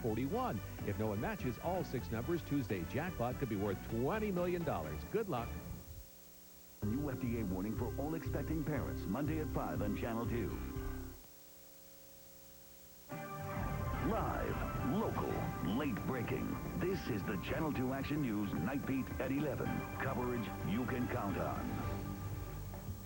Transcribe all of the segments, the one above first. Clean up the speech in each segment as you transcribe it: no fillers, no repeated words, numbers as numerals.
41. If no one matches all 6 numbers, Tuesday jackpot could be worth $20 million. Good luck. New FDA warning for all expecting parents, Monday at 5 on Channel 2. Live, local, late breaking. This is the Channel 2 Action News Night Beat at 11. Coverage you can count on.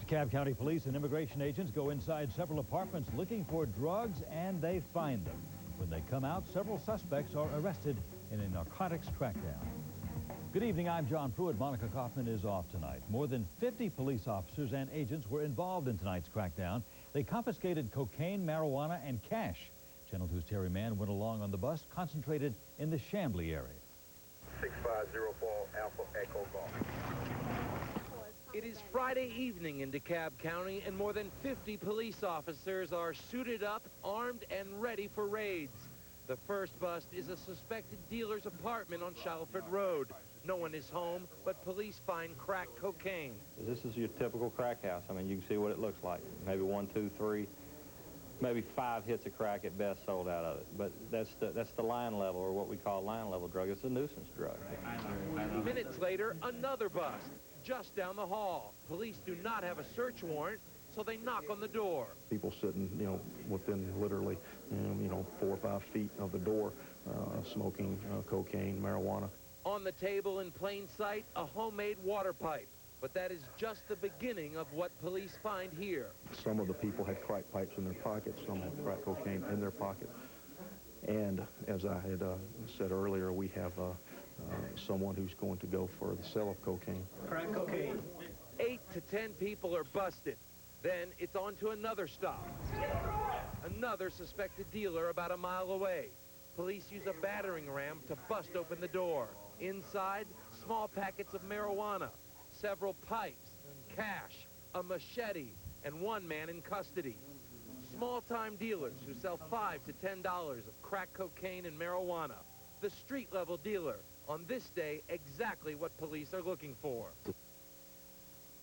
DeKalb County Police and immigration agents go inside several apartments looking for drugs, and they find them. When they come out, several suspects are arrested in a narcotics crackdown. Good evening, I'm John Pruitt. Monica Kaufman is off tonight. More than 50 police officers and agents were involved in tonight's crackdown. They confiscated cocaine, marijuana, and cash. Channel 2's Terry Mann went along on the bus, concentrated in the Chamblee area. 6504 Alpha Echo Golf. It is Friday evening in DeKalb County, and more than 50 police officers are suited up, armed, and ready for raids. The first bust is a suspected dealer's apartment on Shalford Road. No one is home, but police find crack cocaine. This is your typical crack house. I mean, you can see what it looks like. Maybe 1, 2, 3, maybe 5 hits of crack at best sold out of it. But that's the line level, or what we call line level drug. It's a nuisance drug. Minutes later, another bust. Just down the hall. Police do not have a search warrant, so they knock on the door. People sitting, within literally, 4 or 5 feet of the door, smoking cocaine, marijuana. On the table in plain sight, a homemade water pipe. But that is just the beginning of what police find here. Some of the people had crack pipes in their pockets. Some had crack cocaine in their pocket. And as I had said earlier, we have someone who's going to go for the sale of cocaine. Crack cocaine. 8 to 10 people are busted. Then it's on to another stop. Another suspected dealer about a mile away. Police use a battering ram to bust open the door. Inside, small packets of marijuana, several pipes, cash, a machete, and one man in custody. Small-time dealers who sell $5 to $10 of crack cocaine and marijuana. The street-level dealer. On this day, exactly what police are looking for.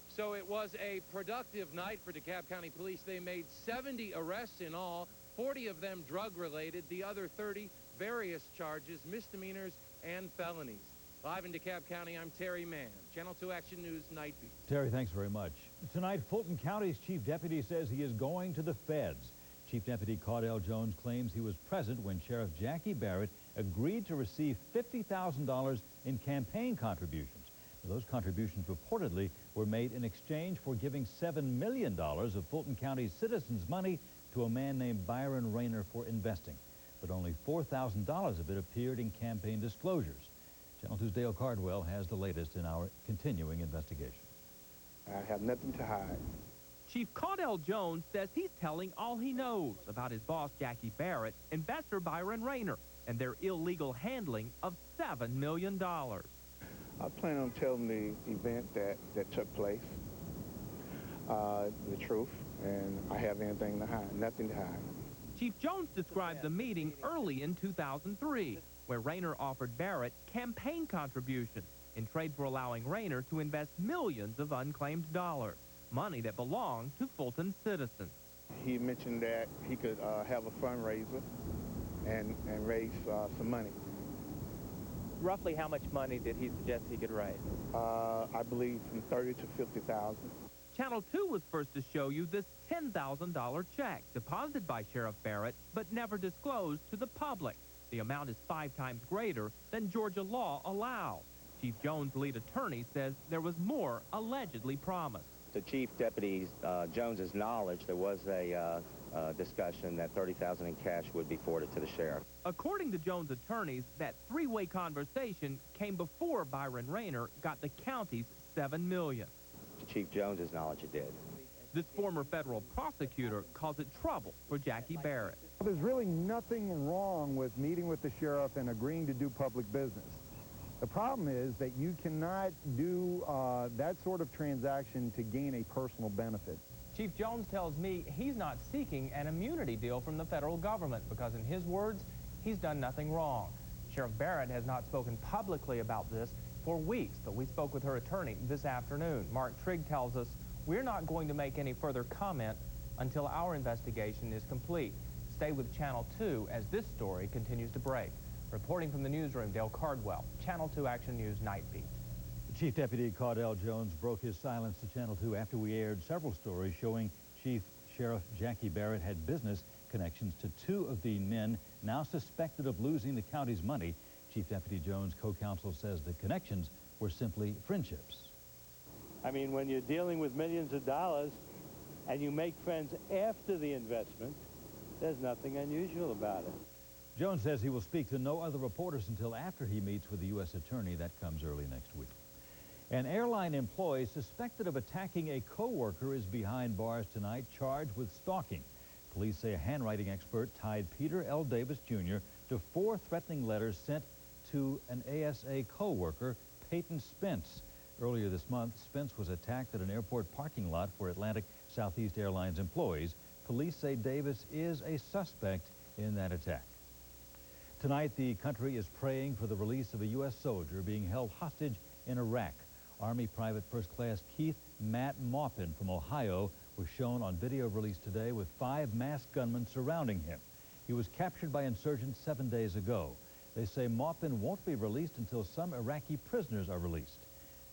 So it was a productive night for DeKalb County Police. They made 70 arrests in all, 40 of them drug-related, the other 30 various charges, misdemeanors, and felonies. Live in DeKalb County, I'm Terry Mann, Channel 2 Action News Night Beat. Terry, thanks very much. Tonight, Fulton County's chief deputy says he is going to the feds. Chief Deputy Caudell Jones claims he was present when Sheriff Jackie Barrett agreed to receive $50,000 in campaign contributions. Those contributions reportedly were made in exchange for giving $7 million of Fulton County's citizens' money to a man named Byron Rayner for investing. But only $4,000 of it appeared in campaign disclosures. Channel 2's Dale Cardwell has the latest in our continuing investigation. I have nothing to hide. Chief Caudell Jones says he's telling all he knows about his boss, Jackie Barrett, investor Byron Rayner, and their illegal handling of $7 million. I plan on telling the event that took place, the truth, and I have anything to hide, nothing to hide. Chief Jones described the meeting early in 2003, where Rayner offered Barrett campaign contributions in trade for allowing Rayner to invest millions of unclaimed dollars, money that belonged to Fulton citizens. He mentioned that he could have a fundraiser and raise some money. Roughly how much money did he suggest he could raise? I believe from $30,000 to $50,000. Channel 2 was first to show you this $10,000 check deposited by Sheriff Barrett but never disclosed to the public. The amount is 5 times greater than Georgia law allows. Chief Jones' lead attorney says there was more allegedly promised. To Chief Deputy Jones's knowledge, there was a discussion that $30,000 in cash would be forwarded to the sheriff. According to Jones' attorneys, that three-way conversation came before Byron Rayner got the county's $7 million. To Chief Jones's knowledge, it did. This former federal prosecutor calls it trouble for Jackie Barrett. There's really nothing wrong with meeting with the sheriff and agreeing to do public business. The problem is that you cannot do that sort of transaction to gain a personal benefit. Chief Jones tells me he's not seeking an immunity deal from the federal government because, in his words, he's done nothing wrong. Sheriff Barrett has not spoken publicly about this for weeks, but we spoke with her attorney this afternoon. Mark Trigg tells us we're not going to make any further comment until our investigation is complete. Stay with Channel 2 as this story continues to break. Reporting from the newsroom, Dale Cardwell, Channel 2 Action News Night Beat. Chief Deputy Cardell Jones broke his silence to Channel 2 after we aired several stories showing Chief Sheriff Jackie Barrett had business connections to two of the men now suspected of losing the county's money. Chief Deputy Jones' co-counsel says the connections were simply friendships. I mean, when you're dealing with millions of dollars and you make friends after the investment, there's nothing unusual about it. Jones says he will speak to no other reporters until after he meets with the U.S. Attorney. That comes early next week. An airline employee suspected of attacking a co-worker is behind bars tonight, charged with stalking. Police say a handwriting expert tied Peter L. Davis, Jr. to 4 threatening letters sent to an ASA co-worker, Peyton Spence. Earlier this month, Spence was attacked at an airport parking lot for Atlantic Southeast Airlines employees. Police say Davis is a suspect in that attack. Tonight, the country is praying for the release of a U.S. soldier being held hostage in Iraq. Army Private First Class Keith Matt Maupin from Ohio was shown on video released today with 5 masked gunmen surrounding him. He was captured by insurgents 7 days ago. They say Maupin won't be released until some Iraqi prisoners are released.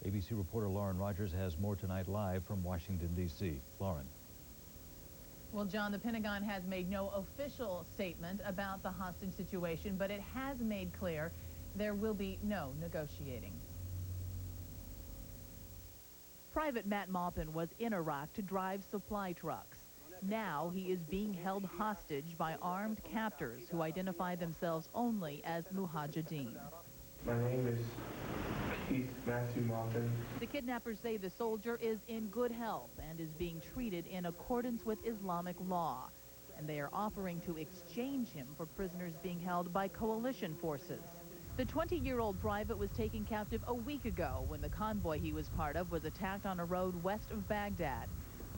ABC reporter Lauren Rogers has more tonight live from Washington, D.C. Lauren. Well, John, the Pentagon has made no official statement about the hostage situation, but it has made clear there will be no negotiating. Private Matt Maupin was in Iraq to drive supply trucks. Now he is being held hostage by armed captors who identify themselves only as Mujahideen. My name is Keith Matthew Maupin. The kidnappers say the soldier is in good health and is being treated in accordance with Islamic law. And they are offering to exchange him for prisoners being held by coalition forces. The 20-year-old private was taken captive a week ago when the convoy he was part of was attacked on a road west of Baghdad.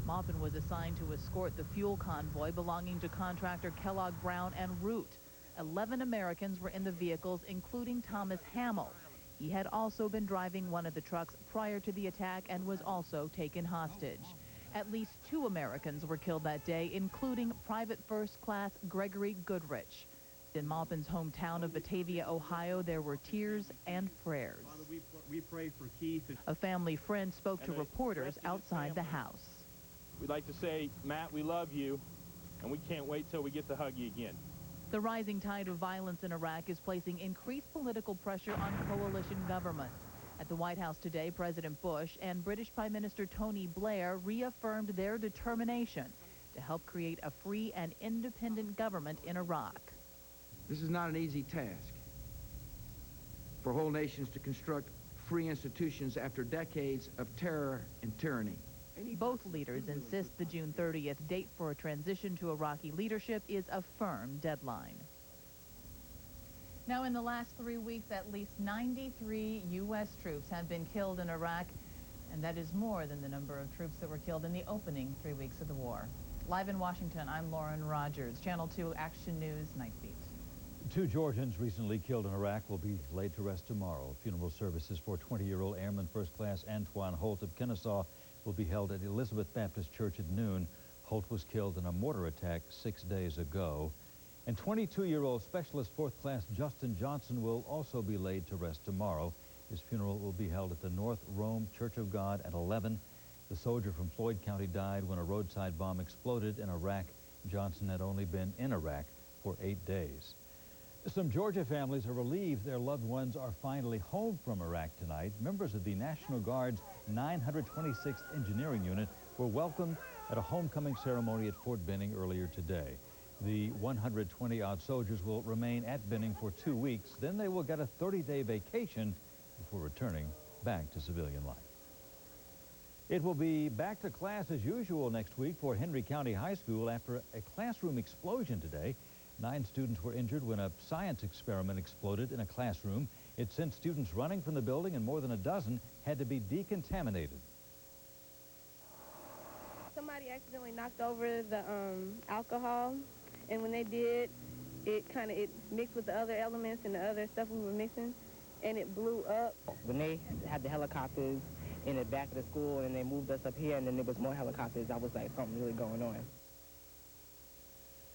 Maupin was assigned to escort the fuel convoy belonging to contractor Kellogg Brown and Root. 11 Americans were in the vehicles, including Thomas Hamill. He had also been driving one of the trucks prior to the attack and was also taken hostage. At least 2 Americans were killed that day, including Private First Class Gregory Goodrich. In Maupin's hometown of Batavia, Ohio, there were tears and prayers. Father, we pray for Keith. A family friend spoke to reporters outside the house. We'd like to say, Matt, we love you, and we can't wait till we get to hug you again. The rising tide of violence in Iraq is placing increased political pressure on coalition governments. At the White House today, President Bush and British Prime Minister Tony Blair reaffirmed their determination to help create a free and independent government in Iraq. This is not an easy task for whole nations to construct free institutions after decades of terror and tyranny. Both leaders insist the June 30th date for a transition to Iraqi leadership is a firm deadline. Now, in the last 3 weeks, at least 93 U.S. troops have been killed in Iraq, and that is more than the number of troops that were killed in the opening 3 weeks of the war. Live in Washington, I'm Lauren Rogers, Channel 2 Action News Night Beat. 2 Georgians recently killed in Iraq will be laid to rest tomorrow. Funeral services for 20-year-old Airman First Class Antoine Holt of Kennesaw will be held at Elizabeth Baptist Church at noon. Holt was killed in a mortar attack 6 days ago. And 22-year-old Specialist 4th Class Justin Johnson will also be laid to rest tomorrow. His funeral will be held at the North Rome Church of God at 11. The soldier from Floyd County died when a roadside bomb exploded in Iraq. Johnson had only been in Iraq for 8 days. Some Georgia families are relieved their loved ones are finally home from Iraq tonight. Members of the National Guard's 926th Engineering Unit were welcomed at a homecoming ceremony at Fort Benning earlier today. The 120-odd soldiers will remain at Benning for 2 weeks. Then they will get a 30-day vacation before returning back to civilian life. It will be back to class as usual next week for Henry County High School after a classroom explosion today. 9 students were injured when a science experiment exploded in a classroom. It sent students running from the building, and more than a dozen had to be decontaminated. Somebody accidentally knocked over the alcohol, and when they did, it mixed with the other elements and the other stuff we were mixing, and it blew up. When they had the helicopters in the back of the school and they moved us up here, and then there was more helicopters, I was like, something really going on.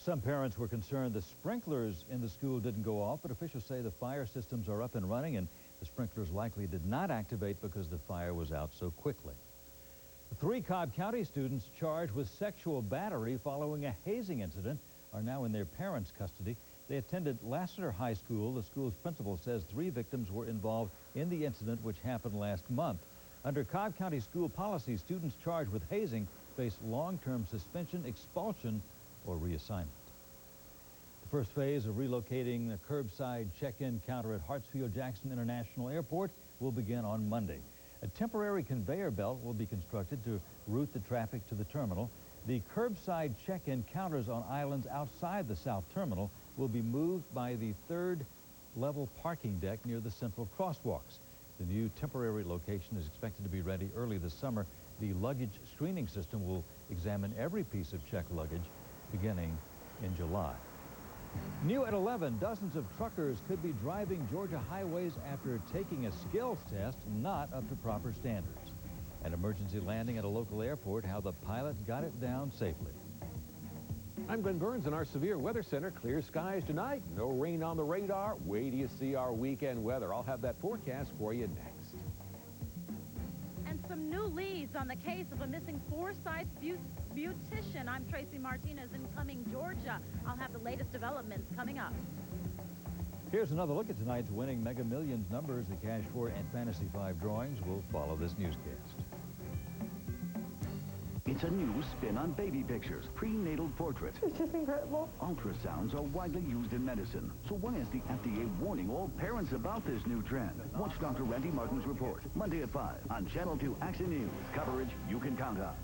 Some parents were concerned the sprinklers in the school didn't go off, but officials say the fire systems are up and running, and the sprinklers likely did not activate because the fire was out so quickly. 3 Cobb County students charged with sexual battery following a hazing incident are now in their parents' custody. They attended Lassiter High School. The school's principal says 3 victims were involved in the incident, which happened last month. Under Cobb County school policy, students charged with hazing face long-term suspension, expulsion, or reassignment. The first phase of relocating a curbside check-in counter at Hartsfield-Jackson International Airport will begin on Monday. A temporary conveyor belt will be constructed to route the traffic to the terminal. The curbside check-in counters on islands outside the South Terminal will be moved by the 3rd level parking deck near the central crosswalks. The new temporary location is expected to be ready early this summer. The luggage screening system will examine every piece of checked luggage beginning in July. New at 11, dozens of truckers could be driving Georgia highways after taking a skills test not up to proper standards. An emergency landing at a local airport, how the pilot got it down safely. I'm Glenn Burns in our Severe Weather Center. Clear skies tonight, no rain on the radar. Wait till you see our weekend weather. I'll have that forecast for you next. And some new leads on the case of a missing Forsyth beautician. I'm Tracy Martinez in Cumming, Georgia. I'll have the latest developments coming up. Here's another look at tonight's winning Mega Millions numbers. The Cash 4 and Fantasy 5 drawings will follow this newscast. It's a new spin on baby pictures, prenatal portrait. It's just incredible. Ultrasounds are widely used in medicine. So why is the FDA warning all parents about this new trend? Watch Dr. Randy Martin's report, Monday at 5 on Channel 2 Action News. Coverage you can count on.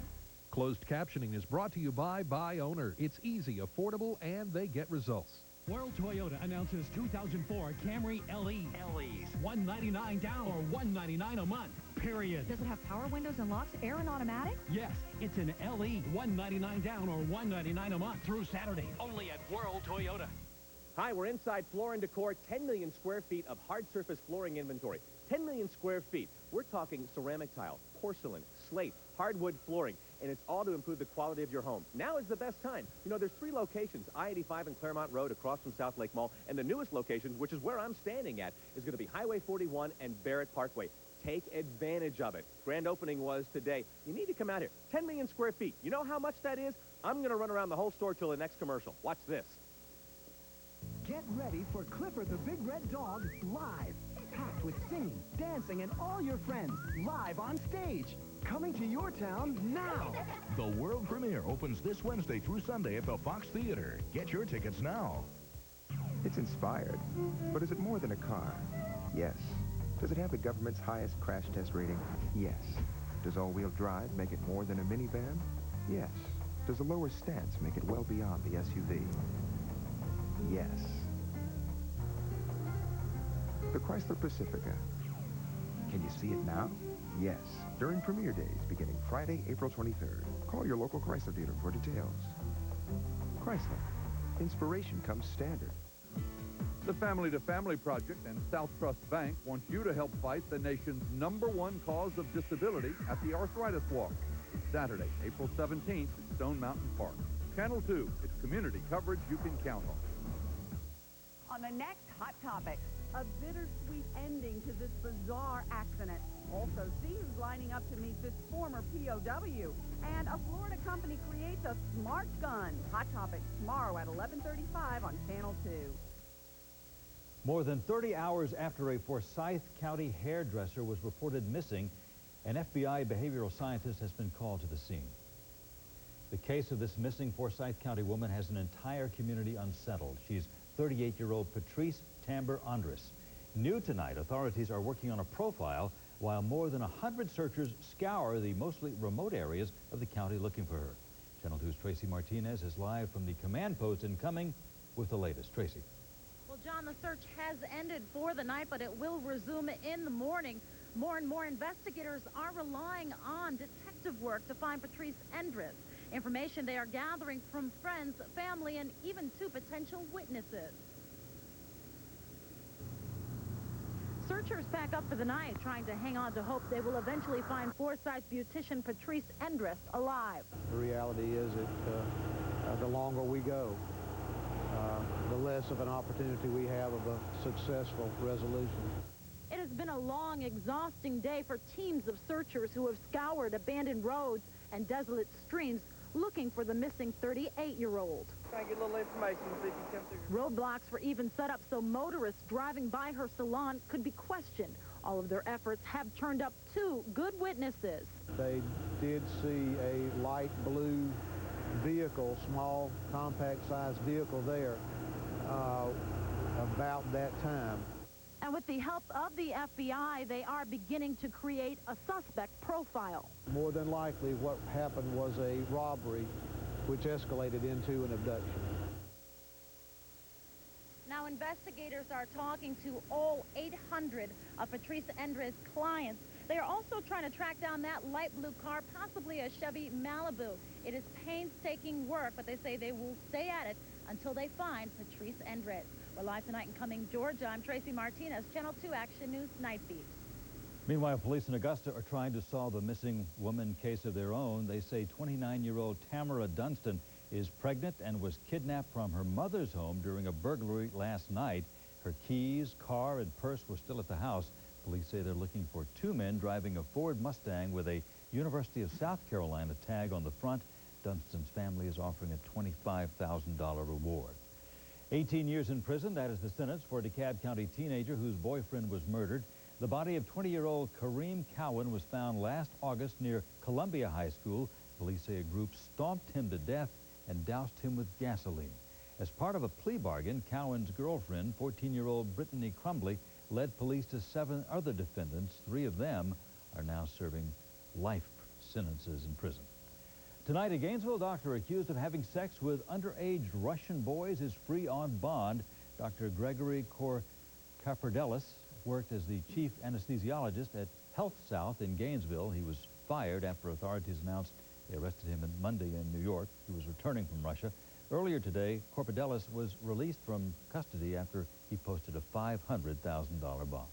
Closed captioning is brought to you by Owner. It's easy, affordable, and they get results. World Toyota announces 2004 Camry LE. LEs. $199 down or $199 a month. Period. Does it have power windows and locks, air and automatic? Yes, it's an LE. $199 down or $199 a month through Saturday. Only at World Toyota. Hi, we're inside Floor & Decor, 10 million square feet of hard surface flooring inventory. 10 million square feet. We're talking ceramic tile, porcelain, slate, hardwood flooring, and it's all to improve the quality of your home. Now is the best time. You know, there's 3 locations, I-85 and Claremont Road across from South Lake Mall, and the newest location, which is where I'm standing at, is going to be Highway 41 and Barrett Parkway. Take advantage of it. Grand opening was today. You need to come out here. 10 million square feet. You know how much that is? I'm going to run around the whole store till the next commercial. Watch this. Get ready for Clifford the Big Red Dog live. Packed with singing, dancing, and all your friends live on stage. Coming to your town now. The world premiere opens this Wednesday through Sunday at the Fox Theater. Get your tickets now. It's inspired, but is it more than a car? Yes. Does it have the government's highest crash test rating? Yes. Does all-wheel drive make it more than a minivan? Yes. Does the lower stance make it well beyond the SUV? Yes. The Chrysler Pacifica. Can you see it now? Yes. During premiere days beginning Friday, April 23rd. Call your local Chrysler dealer for details. Chrysler. Inspiration comes standard. The Family to Family Project and South Trust Bank wants you to help fight the nation's #1 cause of disability at the Arthritis Walk. Saturday, April 17th at Stone Mountain Park. Channel 2, it's community coverage you can count on. On the next Hot Topics, a bittersweet ending to this bizarre accident. Also, see who's lining up to meet this former POW. And a Florida company creates a smart gun. Hot Topics tomorrow at 11:35 on Channel 2. More than 30 hours after a Forsyth County hairdresser was reported missing, an FBI behavioral scientist has been called to the scene. The case of this missing Forsyth County woman has an entire community unsettled. She's 38-year-old Patrice Tamber Andres. New tonight, authorities are working on a profile while more than 100 searchers scour the mostly remote areas of the county looking for her. Channel 2's Tracy Martinez is live from the command post in Cumming with the latest. Tracy. Well, John, the search has ended for the night, but it will resume in the morning. More and more investigators are relying on detective work to find Patrice Andres. Information they are gathering from friends, family, and even 2 potential witnesses. Searchers pack up for the night, trying to hang on to hope they will eventually find Forsyth beautician Patrice Andres alive. The reality is that the longer we go, the less of an opportunity we have of a successful resolution. It has been a long, exhausting day for teams of searchers who have scoured abandoned roads and desolate streams looking for the missing 38-year-old. Trying to get a little information, see if you come through. Roadblocks were even set up so motorists driving by her salon could be questioned. All of their efforts have turned up 2 good witnesses. They did see a light blue vehicle, small, compact-sized vehicle there about that time. And with the help of the FBI, they are beginning to create a suspect profile. More than likely, what happened was a robbery, which escalated into an abduction. Now, investigators are talking to all 800 of Patrice Endres' clients. They are also trying to track down that light blue car, possibly a Chevy Malibu. It is painstaking work, but they say they will stay at it until they find Patrice Endres. We're live tonight in Cumming, Georgia. I'm Tracy Martinez, Channel 2 Action News Night Beat. Meanwhile, police in Augusta are trying to solve a missing woman case of their own. They say 29-year-old Tamara Dunston is pregnant and was kidnapped from her mother's home during a burglary last night. Her keys, car, and purse were still at the house. Police say they're looking for 2 men driving a Ford Mustang with a University of South Carolina tag on the front. Dunston's family is offering a $25,000 reward. 18 years in prison, that is the sentence for a DeKalb County teenager whose boyfriend was murdered. The body of 20-year-old Kareem Cowan was found last August near Columbia High School. Police say a group stomped him to death and doused him with gasoline. As part of a plea bargain, Cowan's girlfriend, 14-year-old Brittany Crumbly, led police to 7 other defendants. 3 of them are now serving life sentences in prison. Tonight, a Gainesville doctor accused of having sex with underage Russian boys is free on bond. Dr. Gregory Kapardelis worked as the chief anesthesiologist at Health South in Gainesville. He was fired after authorities announced they arrested him on Monday in New York. He was returning from Russia. Earlier today, Kapardelis was released from custody after he posted a $500,000 bond.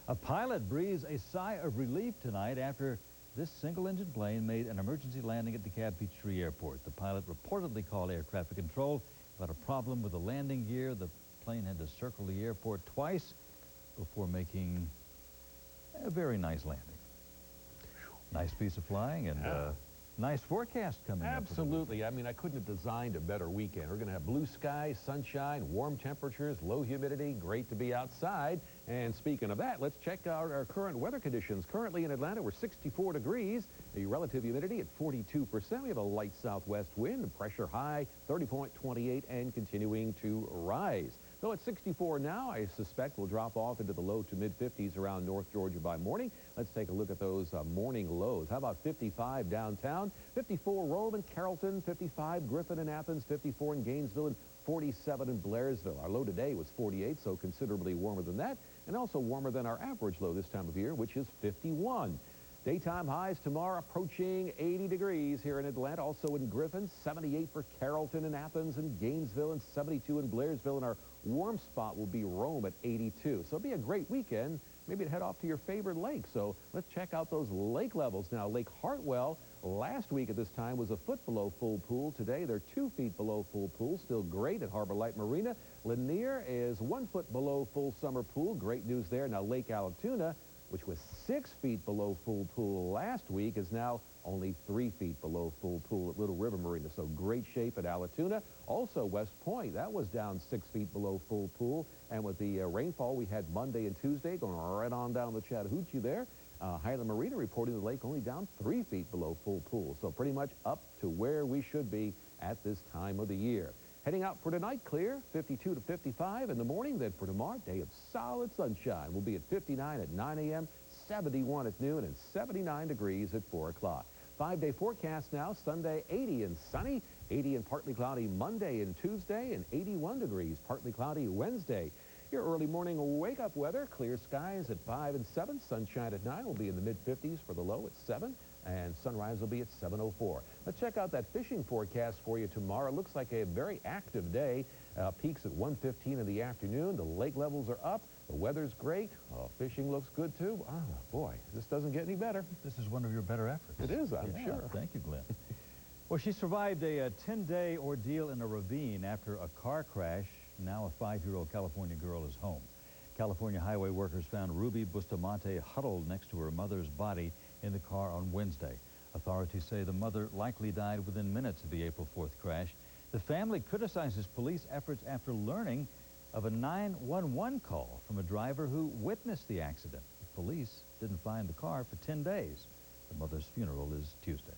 A pilot breathes a sigh of relief tonight after this single-engine plane made an emergency landing at DeKalb Peachtree Airport. The pilot reportedly called air traffic control about a problem with the landing gear. The plane had to circle the airport twice before making a very nice landing. Nice piece of flying and nice forecast coming up. Absolutely. I mean, I couldn't have designed a better weekend. We're going to have blue skies, sunshine, warm temperatures, low humidity. Great to be outside. And speaking of that, let's check out our current weather conditions. Currently in Atlanta, we're 64 degrees. The relative humidity at 42%. We have a light southwest wind, pressure high, 30.28, and continuing to rise. Though at 64 now, I suspect we'll drop off into the low to mid-50s around North Georgia by morning. Let's take a look at those morning lows. How about 55 downtown, 54 Rome and Carrollton, 55 Griffin and Athens, 54 in Gainesville, and 47 in Blairsville. Our low today was 48, so considerably warmer than that, and also warmer than our average low this time of year, which is 51. Daytime highs tomorrow approaching 80 degrees here in Atlanta, also in Griffin, 78 for Carrollton and Athens and Gainesville, and 72 in Blairsville, and our warm spot will be Rome at 82. So it'll be a great weekend, maybe to head off to your favorite lake. So let's check out those lake levels now. Lake Hartwell last week at this time was a foot below full pool. Today they're 2 feet below full pool, still great at Harbor Light Marina. Lanier is 1 foot below full summer pool, great news there. Now Lake Allatoona, which was 6 feet below full pool last week, is now only 3 feet below full pool at Little River Marina. So great shape at Allatoona. Also West Point, that was down 6 feet below full pool. And with the rainfall we had Monday and Tuesday, going right on down the Chattahoochee there, Highland Marina reporting the lake only down 3 feet below full pool. So pretty much up to where we should be at this time of the year. Heading out for tonight, clear, 52 to 55 in the morning. Then for tomorrow, day of solid sunshine. We'll be at 59 at 9 a.m., 71 at noon, and 79 degrees at 4 o'clock. 5-day forecast now, Sunday 80 and sunny, 80 and partly cloudy Monday and Tuesday, and 81 degrees, partly cloudy Wednesday. Your early morning wake-up weather, clear skies at 5 and 7, sunshine at 9, will be in the mid-50s for the low at 7, and sunrise will be at 7:04. Let's check out that fishing forecast for you tomorrow. Looks like a very active day. Peaks at 1:15 in the afternoon. The lake levels are up. The weather's great. Fishing looks good, too. Boy, this doesn't get any better. This is one of your better efforts. It is, I'm sure. Thank you, Glenn. Well, she survived a 10-day ordeal in a ravine after a car crash. Now a 5-year-old California girl is home. California highway workers found Ruby Bustamante huddled next to her mother's body in the car on Wednesday. Authorities say the mother likely died within minutes of the April 4th crash. The family criticizes police efforts after learning of a 911 call from a driver who witnessed the accident. The police didn't find the car for 10 days. The mother's funeral is Tuesday.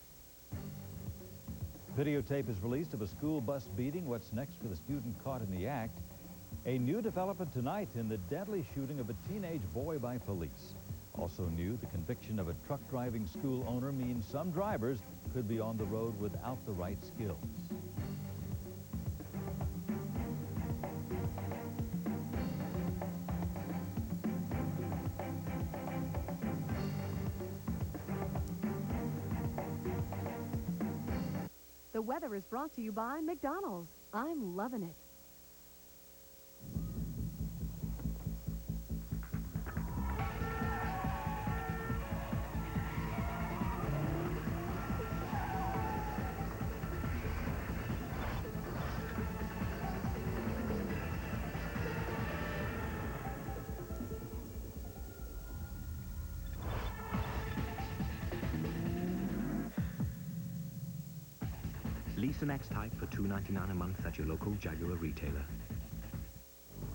Videotape is released of a school bus beating. What's next for the student caught in the act? A new development tonight in the deadly shooting of a teenage boy by police. Also new, the conviction of a truck driving school owner means some drivers could be on the road without the right skills. The weather is brought to you by McDonald's. I'm loving it. Lease an X-Type for $2.99 a month at your local Jaguar retailer.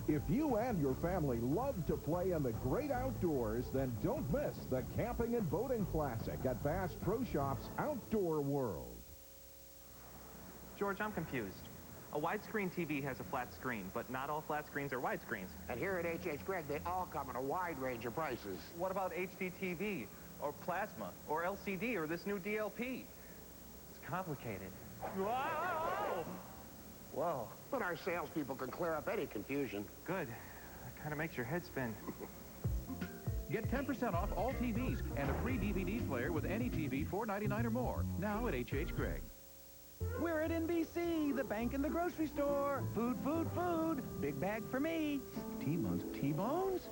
If you and your family love to play in the great outdoors, then don't miss the Camping and Boating Classic at Bass Pro Shops Outdoor World. George, I'm confused. A widescreen TV has a flat screen, but not all flat screens are widescreens. And here at H.H. Gregg, they all come in a wide range of prices. What about HD TV, or plasma, or LCD, or this new DLP? It's complicated. Whoa! Whoa. But our salespeople can clear up any confusion. Good. That kind of makes your head spin. Get 10% off all TVs and a free DVD player with any TV, $4.99 or more. Now at H.H. Gregg. We're at NBC, the bank and the grocery store. Food, food, food. Big bag for me. T-bones. T-bones?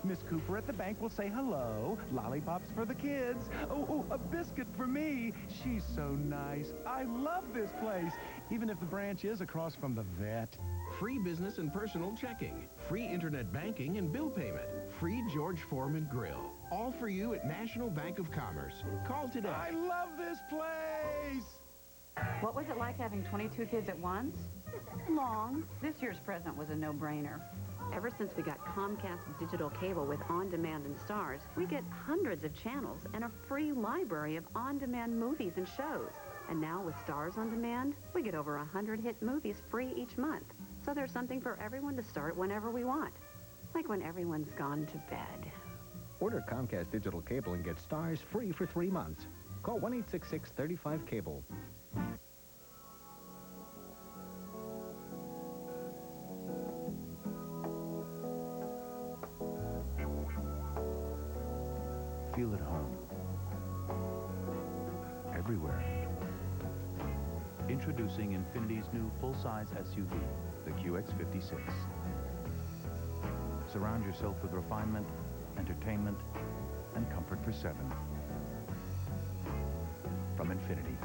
Miss Cooper at the bank will say hello. Lollipops for the kids. Oh, a biscuit for me. She's so nice. I love this place, even if the branch is across from the vet. Free business and personal checking. Free internet banking and bill payment. Free George Foreman grill. All for you at National Bank of Commerce. Call today. I love this place. What was it like having 22 kids at once? Long. This year's present was a no-brainer. Ever since we got Comcast digital cable with on-demand and stars, we get hundreds of channels and a free library of on-demand movies and shows. And now with Stars on Demand, we get over 100 hit movies free each month. So there's something for everyone to start whenever we want. Like when everyone's gone to bed. Order Comcast digital cable and get Stars free for 3 months. Call 1-866-35-CABLE. Feel at home. Everywhere. Introducing Infinity's new full-size SUV, the QX56. Surround yourself with refinement, entertainment, and comfort for 7. From Infinity.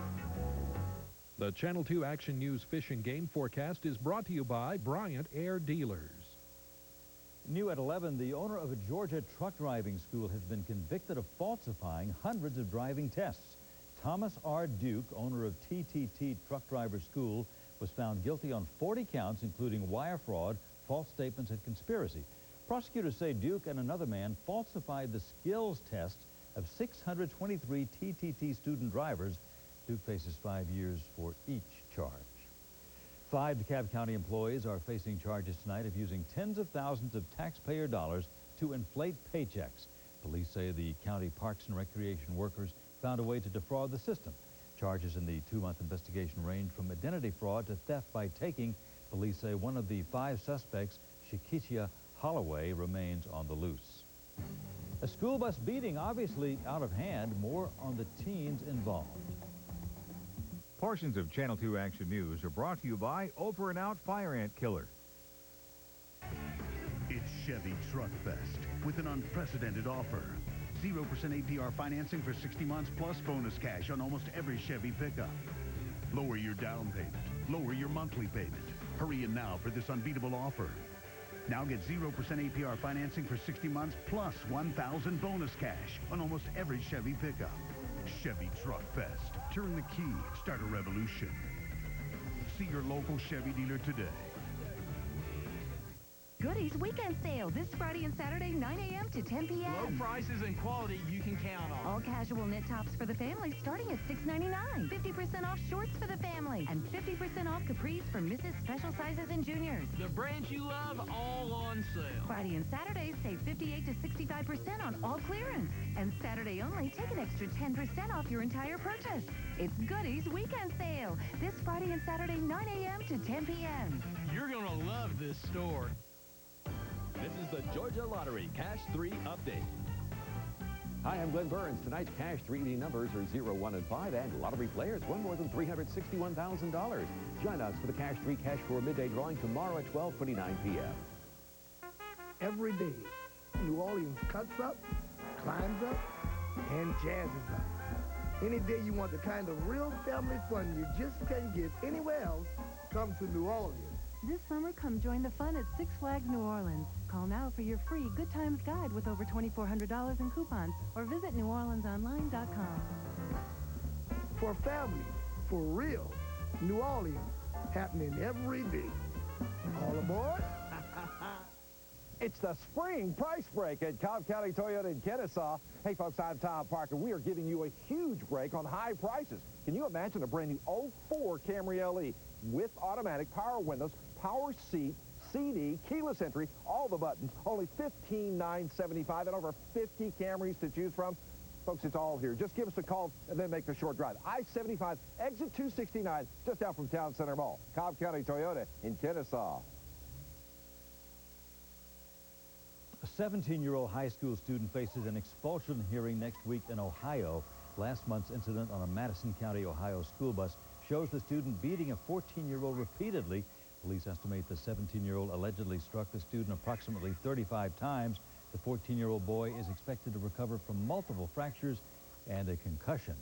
The Channel 2 Action News Fish and Game forecast is brought to you by Bryant Air Dealers. New at 11, the owner of a Georgia truck driving school has been convicted of falsifying hundreds of driving tests. Thomas R. Duke, owner of TTT Truck Driver School, was found guilty on 40 counts, including wire fraud, false statements, and conspiracy. Prosecutors say Duke and another man falsified the skills tests of 623 TTT student drivers. Duke faces 5 years for each charge. 5 DeKalb County employees are facing charges tonight of using tens of thousands of taxpayer dollars to inflate paychecks. Police say the county parks and recreation workers found a way to defraud the system. Charges in the 2-month investigation range from identity fraud to theft by taking. Police say one of the 5 suspects, Shakitia Holloway, remains on the loose. A school bus beating obviously out of hand, more on the teens involved. Portions of Channel 2 Action News are brought to you by Over and Out Fire Ant Killer. It's Chevy Truck Fest with an unprecedented offer. 0% APR financing for 60 months plus bonus cash on almost every Chevy pickup. Lower your down payment. Lower your monthly payment. Hurry in now for this unbeatable offer. Now get 0% APR financing for 60 months plus $1,000 bonus cash on almost every Chevy pickup. Chevy Truck Fest. Turn the key. Start a revolution. See your local Chevy dealer today. Goodies weekend sale this Friday and Saturday, 9 a.m. to 10 p.m. Low prices and quality you can count on. All casual knit tops for the family starting at $6.99. 50% off shorts for the family. And 50% off capris for Mrs. Special Sizes and Juniors. The brands you love, all on sale. Friday and Saturday, save 58 to 65% on all clearance. And Saturday only, take an extra 10% off your entire purchase. It's Goodies weekend sale this Friday and Saturday, 9 a.m. to 10 p.m. You're going to love this store. This is the Georgia Lottery Cash 3 update. Hi, I'm Glenn Burns. Tonight's Cash 3D numbers are 0, 1, and 5, and lottery players won more than $361,000. Join us for the Cash 3 Cash 4 midday drawing tomorrow at 12:29 p.m. Every day, New Orleans cuts up, climbs up, and jazzes up. Any day you want the kind of real family fun you just can't get anywhere else, come to New Orleans. This summer, come join the fun at Six Flags New Orleans. Call now for your free Good Times Guide with over $2,400 in coupons, or visit NewOrleansOnline.com. For family, for real, New Orleans, happening every day. All aboard? It's the spring price break at Cobb County Toyota in Kennesaw. Hey, folks, I'm Tom Parker. We are giving you a huge break on high prices. Can you imagine a brand new 04 Camry LE with automatic power windows, power seat, CD, keyless entry, all the buttons, only $15,975 and over 50 Camrys to choose from? Folks, it's all here. Just give us a call and then make the short drive. I-75, exit 269, just out from Town Center Mall. Cobb County Toyota in Kennesaw. A 17-year-old high school student faces an expulsion hearing next week in Ohio. Last month's incident on a Madison County, Ohio school bus shows the student beating a 14-year-old repeatedly. Police estimate the 17-year-old allegedly struck the student approximately 35 times. The 14-year-old boy is expected to recover from multiple fractures and a concussion.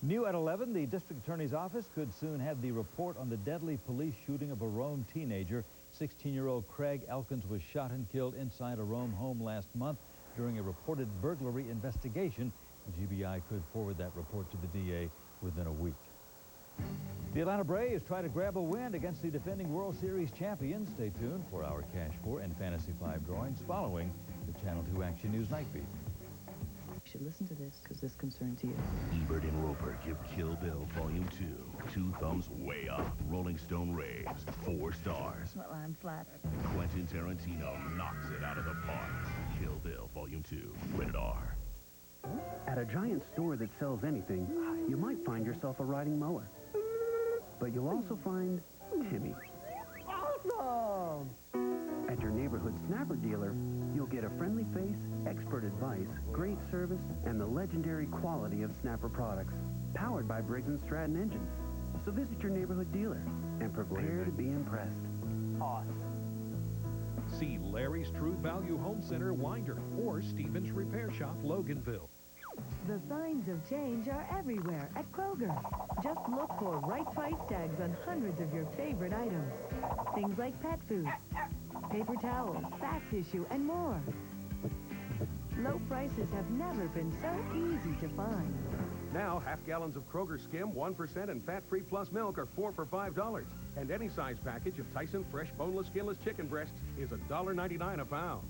New at 11, the district attorney's office could soon have the report on the deadly police shooting of a Rome teenager. 16-year-old Craig Elkins was shot and killed inside a Rome home last month during a reported burglary investigation. The GBI could forward that report to the DA within a week. The Atlanta Braves try to grab a win against the defending World Series champions. Stay tuned for our Cash 4 and Fantasy 5 drawings following the Channel 2 Action News Night Beat. You should listen to this because this concerns you. Ebert and Roper give Kill Bill Volume 2 2 thumbs way up. Rolling Stone raves 4 stars. Well, I'm flattered. Quentin Tarantino knocks it out of the park. Kill Bill Volume 2, rated R. At a giant store that sells anything, you might find yourself a riding mower. But you'll also find Timmy. Awesome! At your neighborhood Snapper dealer, you'll get a friendly face, expert advice, great service, and the legendary quality of Snapper products, powered by Briggs & Stratton engines. So visit your neighborhood dealer and prepare to be impressed. Awesome. See Larry's True Value Home Center, Winder, or Stevens Repair Shop, Loganville. The signs of change are everywhere at Kroger. Just look for right price tags on hundreds of your favorite items. Things like pet food, paper towels, bath tissue, and more. Low prices have never been so easy to find. Now, half gallons of Kroger Skim, 1% and fat-free plus milk are 4 for $5. And any size package of Tyson fresh boneless, skinless chicken breasts is $1.99 a pound.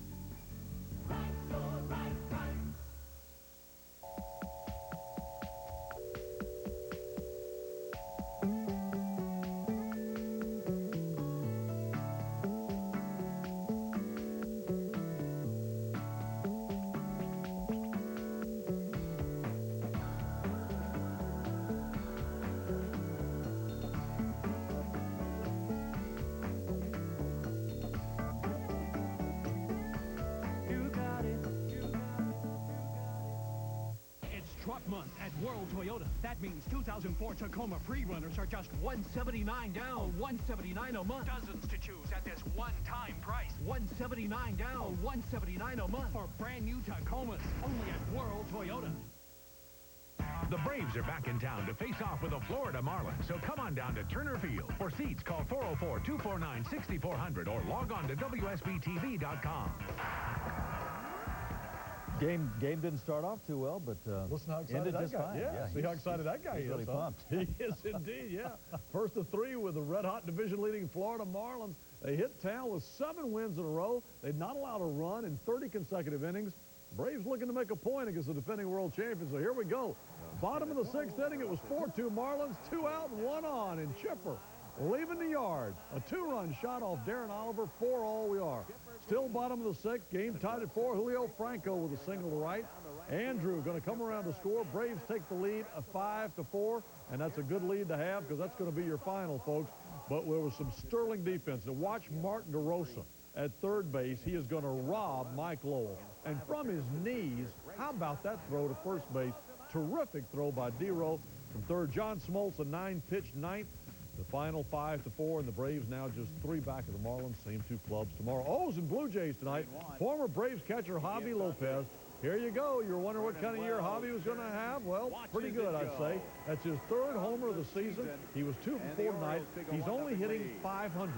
month at World Toyota. That means 2004 Tacoma pre-runners are just $179 down, $179 a month. Dozens to choose at this one-time price. $179 down, $179 a month for brand new Tacomas. Only at World Toyota. The Braves are back in town to face off with the Florida Marlins, so come on down to Turner Field. For seats, call 404-249-6400 or log on to WSB-TV.com. Game didn't start off too well, but listen how excited ended that just guy. fine. Yeah, see how excited that guy is. He's really pumped. He is indeed, yeah. First of three with the red-hot division-leading Florida Marlins. They hit town with 7 wins in a row. They'd not allowed a run in 30 consecutive innings. Braves looking to make a point against the defending world champions. So here we go. Bottom of the 6th inning, it was 4-2 Marlins, 2 out and 1 on, and Chipper leaving the yard. A 2-run shot off Darren Oliver, 4 all we are. Still bottom of the 6th, game tied at 4. Julio Franco with a single to right. Andrew going to come around to score. Braves take the lead, a 5-4, and that's a good lead to have because that's going to be your final, folks. But there was some sterling defense. Now watch Martin DeRosa at third base. He is going to rob Mike Lowell. And from his knees, how about that throw to first base? Terrific throw by D-Row. From third, John Smoltz, a 9-pitch ninth. The final 5-4, and the Braves now just 3 back of the Marlins. Same 2 clubs tomorrow. O's and Blue Jays tonight. Former Braves catcher Javi Lopez. Here you go. You're wondering what kind of year Javi was going to have? Well, pretty good, I'd say. That's his 3rd homer of the season. He was 2 for 4 tonight. He's only hitting .500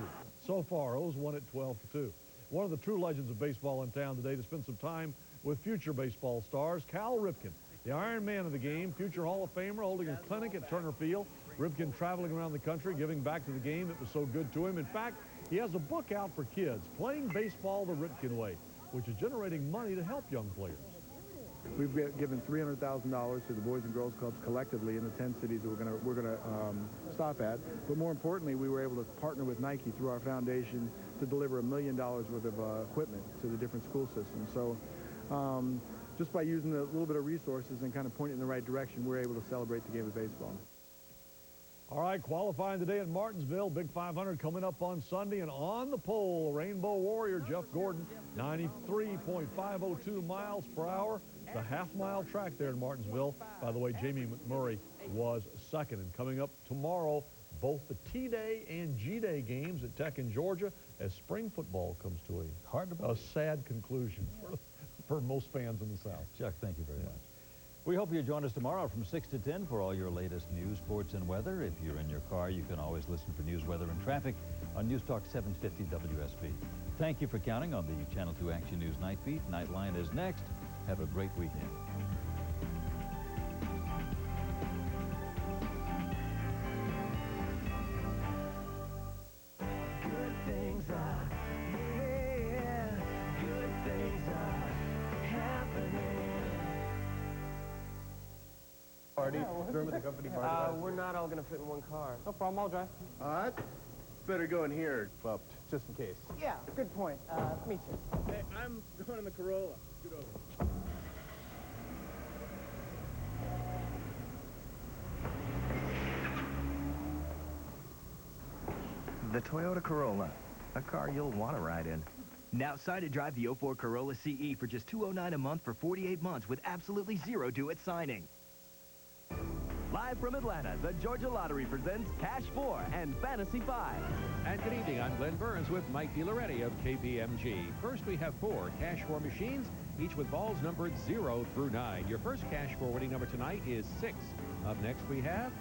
so far. O's won at 12-2. One of the true legends of baseball in town today to spend some time with future baseball stars, Cal Ripken, the Iron Man of the game, future Hall of Famer, holding a clinic at Turner Field. Ripken traveling around the country, giving back to the game that was so good to him. In fact, he has a book out for kids, Playing Baseball the Ripken Way, which is generating money to help young players. We've given $300,000 to the Boys and Girls Clubs collectively in the 10 cities that we're gonna stop at. But more importantly, we were able to partner with Nike through our foundation to deliver $1 million worth of equipment to the different school systems. So just by using a little bit of resources and kind of pointing in the right direction, we're able to celebrate the game of baseball. All right, qualifying today in Martinsville. Big 500 coming up on Sunday. And on the pole, Rainbow Warrior Jeff Gordon, 93.502 miles per hour. The half-mile track there in Martinsville. By the way, Jamie McMurray was second. And coming up tomorrow, both the T-Day and G-Day games at Tech in Georgia as spring football comes to a sad conclusion for most fans in the South. Chuck, thank you very much. We hope you join us tomorrow from 6 to 10 for all your latest news, sports, and weather. If you're in your car, you can always listen for news, weather, and traffic on News Talk 750 WSB. Thank you for counting on the Channel 2 Action News Night Beat. Nightline is next. Have a great weekend. Good things are, yeah, good things are happening. Party? Remember the company party? We're not all going to fit in one car. No problem, I'll drive. All right. Better go in here, well, just in case. Yeah, good point. Me too. Hey, I'm going in the Corolla. Scoot over. The Toyota Corolla, a car you'll want to ride in. Now sign to drive the 04 Corolla CE for just $209 a month for 48 months with absolutely zero due at signing. Live from Atlanta, the Georgia Lottery presents Cash 4 and Fantasy 5. And good evening, I'm Glenn Burns with Mike DiLoretti of KPMG. First, we have 4 Cash 4 machines, each with balls numbered 0 through 9. Your first Cash 4 winning number tonight is 6. Up next, we have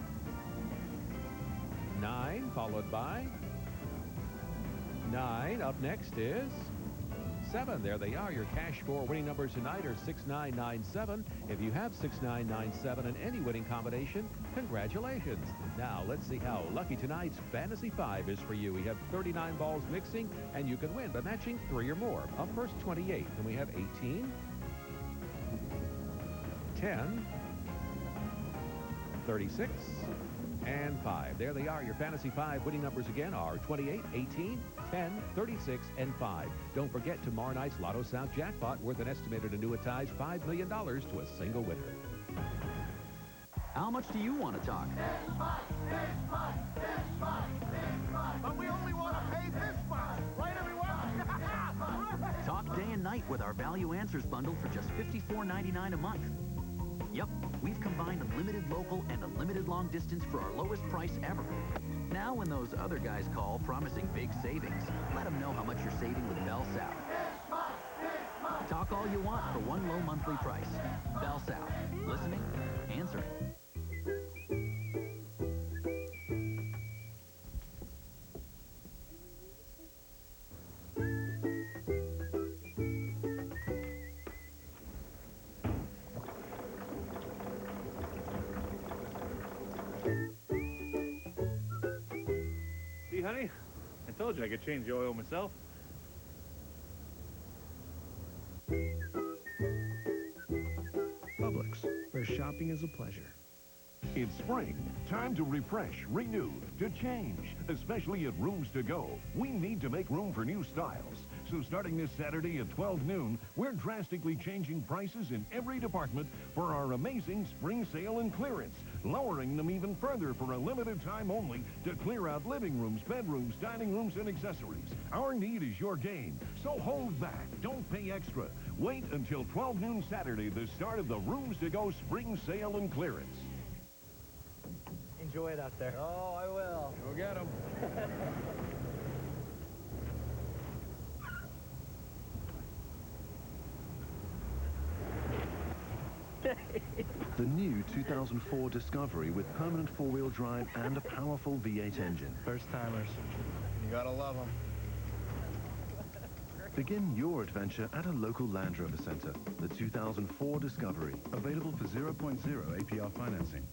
9, followed by 9. Up next is 7. There they are. Your Cash 4 winning numbers tonight are 6997. If you have 6997 in any winning combination, congratulations. Now, let's see how lucky tonight's Fantasy 5 is for you. We have 39 balls mixing, and you can win by matching 3 or more. Up first, 28. Then we have 18, 10, 36, and 5. There they are. Your Fantasy 5 winning numbers again are 28, 18, 10, 36, and 5. Don't forget tomorrow night's Lotto South jackpot worth an estimated annuitized $5 million to a single winner. How much do you want to talk? This much. But we only want to pay this much. Right, everyone? Talk day and night with our Value Answers bundle for just $54.99 a month. Yep, we've combined unlimited local and unlimited long distance for our lowest price ever. Now when those other guys call promising big savings, let them know how much you're saving with Bell South. Talk all you want for one low monthly price. Bell South. Listening, answering. See, honey? I told you I could change the oil myself. Publix, where shopping is a pleasure. It's spring. Time to refresh, renew, to change, especially at Rooms to Go. We need to make room for new styles. So starting this Saturday at 12 noon, we're drastically changing prices in every department for our amazing spring sale and clearance, lowering them even further for a limited time only to clear out living rooms, bedrooms, dining rooms, and accessories. Our need is your gain, so hold back. Don't pay extra. Wait until 12 noon Saturday, the start of the Rooms to Go spring sale and clearance. Enjoy it out there. Oh, I will. Go get them. The new 2004 Discovery with permanent four-wheel drive and a powerful V8 engine. First-timers. You gotta love them. Begin your adventure at a local Land Rover Center. The 2004 Discovery. Available for 0.0 APR financing.